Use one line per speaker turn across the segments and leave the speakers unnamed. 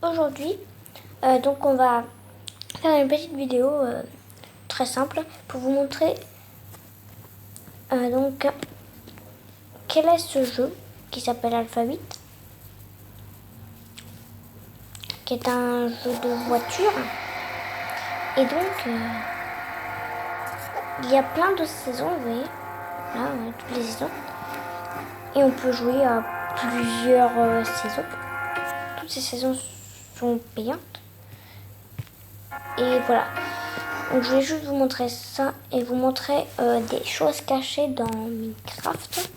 Aujourd'hui, donc on va faire une petite vidéo très simple pour vous montrer donc quel est ce jeu qui s'appelle Alphabet, qui est un jeu de voiture. Et donc il y a plein de saisons, vous voyez, là, toutes les saisons. Et on peut jouer à plusieurs saisons. Toutes ces saisons sont payantes. Et voilà. Donc je vais juste vous montrer ça et vous montrer des choses cachées dans Minecraft.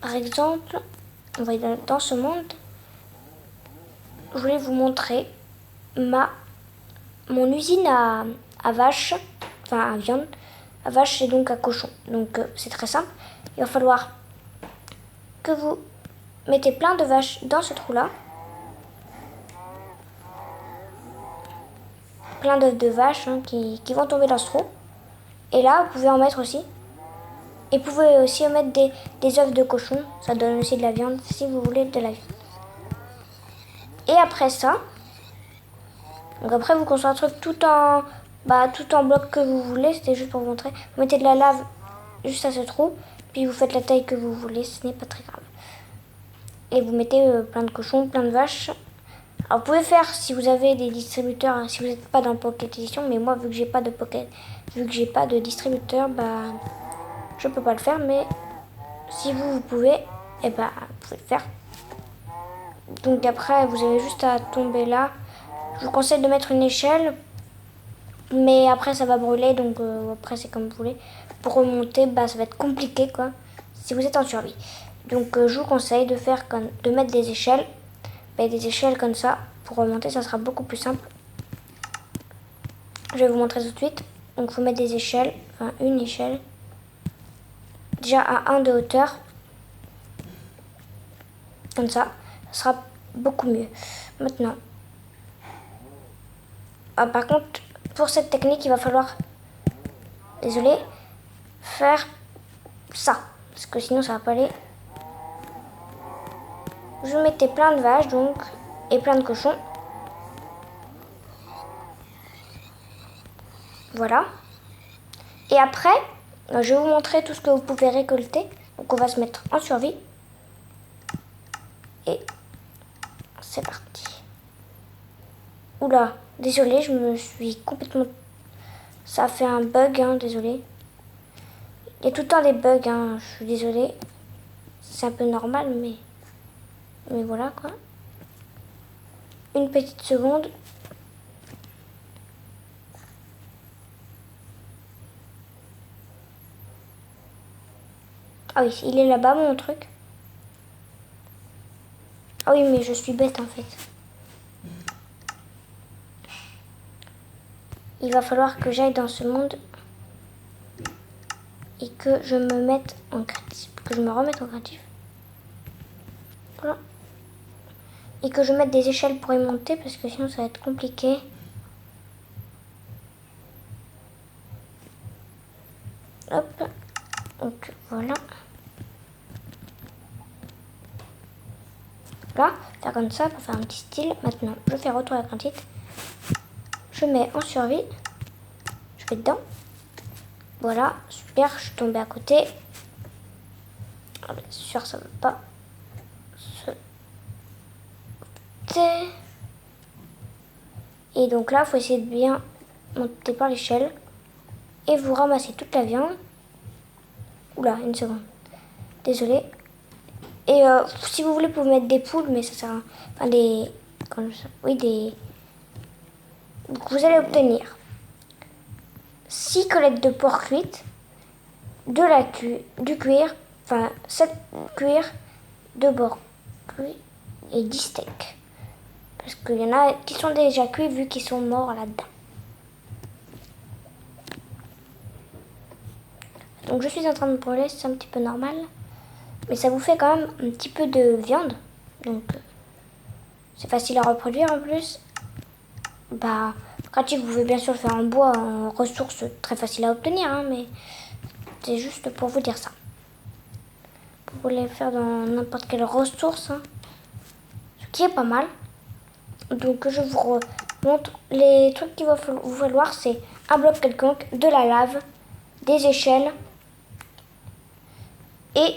Par exemple, on va aller dans ce monde. Je voulais vous montrer mon usine à vaches, enfin à viande, à vaches et donc à cochon. Donc c'est très simple. Il va falloir que vous mettez plein de vaches dans ce trou-là. Plein d'œufs de vaches qui vont tomber dans ce trou. Et là, vous pouvez en mettre aussi. Et vous pouvez aussi en mettre des œufs de cochon. Ça donne aussi de la viande si vous voulez de la viande. Et après ça, donc après vous construisez un truc tout en bloc que vous voulez. C'était juste pour vous montrer. Vous mettez de la lave juste à ce trou. Puis vous faites la taille que vous voulez. Ce n'est pas très grave. Et vous mettez plein de cochons, plein de vaches. Alors vous pouvez faire si vous avez des distributeurs, si vous n'êtes pas dans Pocket Edition, mais moi vu que j'ai pas de Pocket, vu que j'ai pas de distributeur, je peux pas le faire, mais si vous pouvez, et vous pouvez le faire. Donc après vous avez juste à tomber là. Je vous conseille de mettre une échelle, mais après ça va brûler, donc après c'est comme vous voulez. Pour remonter, ça va être compliqué quoi, si vous êtes en survie. Donc je vous conseille de mettre des échelles. Des échelles comme ça, pour remonter, ça sera beaucoup plus simple. Je vais vous montrer tout de suite. Donc il faut mettre des échelles, enfin une échelle. Déjà à 1 de hauteur. Comme ça sera beaucoup mieux. Maintenant, par contre, pour cette technique, il va falloir, désolé, faire ça. Parce que sinon ça va pas aller. Je mettais plein de vaches donc et plein de cochons. Voilà. Et après, je vais vous montrer tout ce que vous pouvez récolter. Donc on va se mettre en survie. Et c'est parti. Oula, désolé, je me suis complètement... Ça a fait un bug, désolé. Il y a tout le temps des bugs, je suis désolée. C'est un peu normal, mais voilà quoi. Une petite seconde. Ah oui, il est là-bas mon truc. Ah oui, mais je suis bête en fait. Il va falloir que j'aille dans ce monde et que je me mette en créatif. Que je me remette en créatif. Voilà. Et que je mette des échelles pour y monter parce que sinon ça va être compliqué. Hop. Donc voilà. Là, faire comme ça pour faire un petit style. Maintenant, je fais retour à la titre. Je mets en survie. Je vais dedans. Voilà, super, je suis tombée à côté. Ah, bien sûr, ça ne veut pas sauter. Et donc là, il faut essayer de bien monter par l'échelle. Et vous ramassez toute la viande. Oula, une seconde. Désolée. Et si vous voulez, vous pouvez mettre des poules, mais ça sert à... Enfin, des... Oui, des... Donc vous allez obtenir 6 côtelettes de porc cuites, du cuir, enfin 7 cuirs de porc cuit et 10 steaks. Parce qu'il y en a qui sont déjà cuits vu qu'ils sont morts là-dedans. Donc je suis en train de brûler, c'est un petit peu normal. Mais ça vous fait quand même un petit peu de viande. Donc c'est facile à reproduire en plus. Pratique, vous pouvez bien sûr le faire en bois, en ressources très facile à obtenir, mais c'est juste pour vous dire ça. Vous pouvez le faire dans n'importe quelle ressource, ce qui est pas mal. Donc je vous remontre les trucs qu'il va vous falloir. C'est un bloc quelconque, de la lave, des échelles et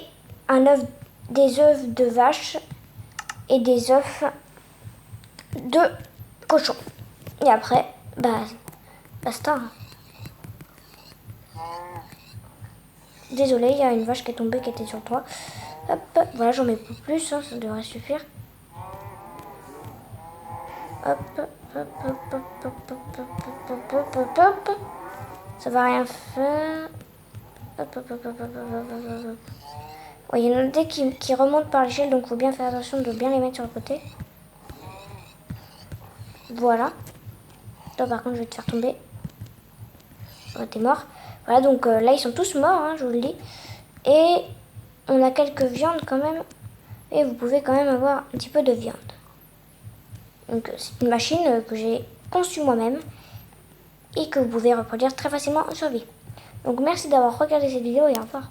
des œufs de vache et des œufs de cochon. Et après, basta. Désolé, il y a une vache qui est tombée, qui était sur toi. Hop, voilà, j'en mets plus, hein, ça devrait suffire. Hop, hop, hop, hop, hop, hop, hop, hop, hop, hop. Ça va rien faire. Hop, hop, hop, hop, hop, hop, hop, hop. Ouais, il y en a des qui remontent par l'échelle, donc il faut bien faire attention de bien les mettre sur le côté. Voilà. Toi, par contre, je vais te faire tomber. Ouais, t'es mort. Voilà, donc là, ils sont tous morts, hein, je vous le dis. Et on a quelques viandes quand même. Et vous pouvez quand même avoir un petit peu de viande. Donc, c'est une machine que j'ai conçue moi-même et que vous pouvez reproduire très facilement en survie. Donc, merci d'avoir regardé cette vidéo et au revoir.